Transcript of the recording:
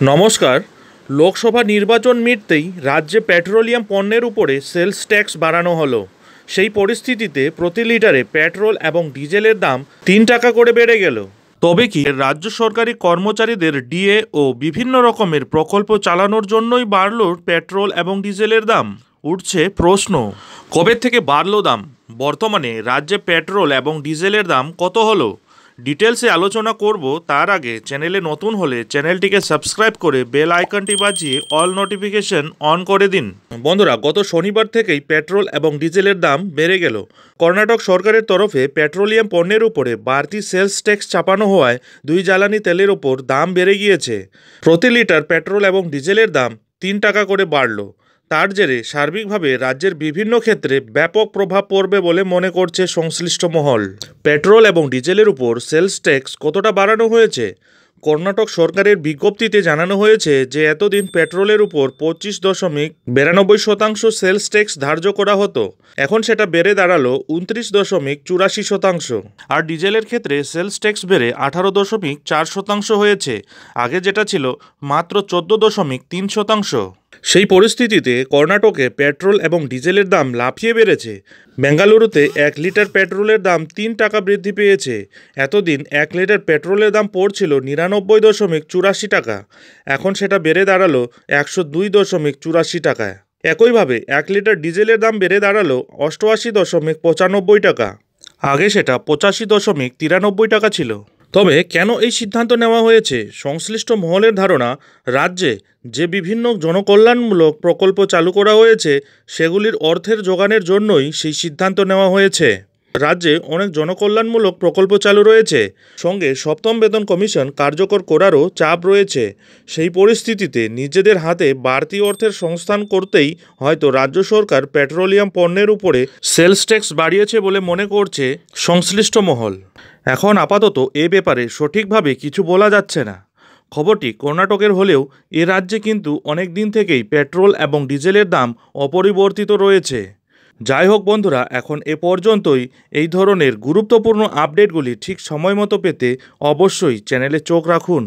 নমস্কার। লোকসভা নির্বাচন মিটতেই রাজ্যে পেট্রোলিয়াম পণ্যের উপরে সেলস ট্যাক্স বাড়ানো হলো। সেই পরিস্থিতিতে প্রতি লিটারে পেট্রোল এবং ডিজেলের দাম 3 টাকা করে বেড়ে গেল। তবে কি রাজ্য সরকারি কর্মচারীদের ডিএ ও বিভিন্ন রকমের প্রকল্প চালানোর জন্যই বাড়ল পেট্রোল এবং ডিজেলের দাম? উঠছে প্রশ্ন, কবে থেকে বাড়ল দাম? বর্তমানে রাজ্যে পেট্রোল এবং ডিজেলের দাম কত হলো? ডিটেলসে আলোচনা করব। তার আগে চ্যানেলে নতুন হলে চ্যানেলটিকে সাবস্ক্রাইব করে বেল আইকনটি বাজিয়ে অল নোটিফিকেশন অন করে দিন। বন্ধুরা, গত শনিবার থেকেই পেট্রোল এবং ডিজেলের দাম বেড়ে গেল। কর্ণাটক সরকারের তরফে পেট্রোলিয়াম পণ্যের উপরে বাড়তি সেলস ট্যাক্স চাপানো হওয়ায় দুই জ্বালানি তেলের ওপর দাম বেড়ে গিয়েছে। প্রতি লিটার পেট্রোল এবং ডিজেলের দাম 3 টাকা করে বাড়ল। তার জেরে সার্বিকভাবে রাজ্যের বিভিন্ন ক্ষেত্রে ব্যাপক প্রভাব পড়বে বলে মনে করছে সংশ্লিষ্ট মহল। পেট্রোল এবং ডিজেলের উপর সেলস ট্যাক্স কতটা বাড়ানো হয়েছে? কর্ণাটক সরকারের বিজ্ঞপ্তিতে জানানো হয়েছে যে এতদিন পেট্রোলের উপর 25.92% সেলস ট্যাক্স ধার্য করা হতো। এখন সেটা বেড়ে দাঁড়ালো 29.84%। আর ডিজেলের ক্ষেত্রে সেলস ট্যাক্স বেড়ে 18.4% হয়েছে। আগে যেটা ছিল মাত্র 14.3%। সেই পরিস্থিতিতে কর্ণাটকে পেট্রোল এবং ডিজেলের দাম লাফিয়ে বেড়েছে। বেঙ্গালুরুতে 1 লিটার পেট্রোলের দাম 3 টাকা বৃদ্ধি পেয়েছে। এতদিন 1 লিটার পেট্রোলের দাম পড়ছিল 99.84 টাকা। এখন সেটা বেড়ে দাঁড়ালো 102.84 টাকায়। একইভাবে 1 লিটার ডিজেলের দাম বেড়ে দাঁড়ালো 88.95 টাকা। আগে সেটা 85.93 টাকা ছিল। তবে কেন এই সিদ্ধান্ত নেওয়া হয়েছে? সংশ্লিষ্ট মহলের ধারণা, রাজ্যে যে বিভিন্ন জনকল্যাণমূলক প্রকল্প চালু করা হয়েছে সেগুলির অর্থের যোগানের জন্যই সেই সিদ্ধান্ত নেওয়া হয়েছে। রাজ্যে অনেক জনকল্যাণমূলক প্রকল্প চালু রয়েছে, সঙ্গে সপ্তম বেতন কমিশন কার্যকর করারও চাপ রয়েছে। সেই পরিস্থিতিতে নিজেদের হাতে বাড়তি অর্থের সংস্থান করতেই হয়তো রাজ্য সরকার পেট্রোলিয়াম পণ্যের উপরে সেলস ট্যাক্স বাড়িয়েছে বলে মনে করছে সংশ্লিষ্ট মহল। এখন আপাতত এ ব্যাপারে সঠিকভাবে কিছু বলা যাচ্ছে না। খবরটি কর্ণাটকের হলেও এ রাজ্যে কিন্তু অনেক দিন থেকেই পেট্রোল এবং ডিজেলের দাম অপরিবর্তিত রয়েছে। যাই হোক বন্ধুরা, এখন এ পর্যন্তই। এই ধরনের গুরুত্বপূর্ণ আপডেটগুলি ঠিক সময় মতো পেতে অবশ্যই চ্যানেলে চোখ রাখুন।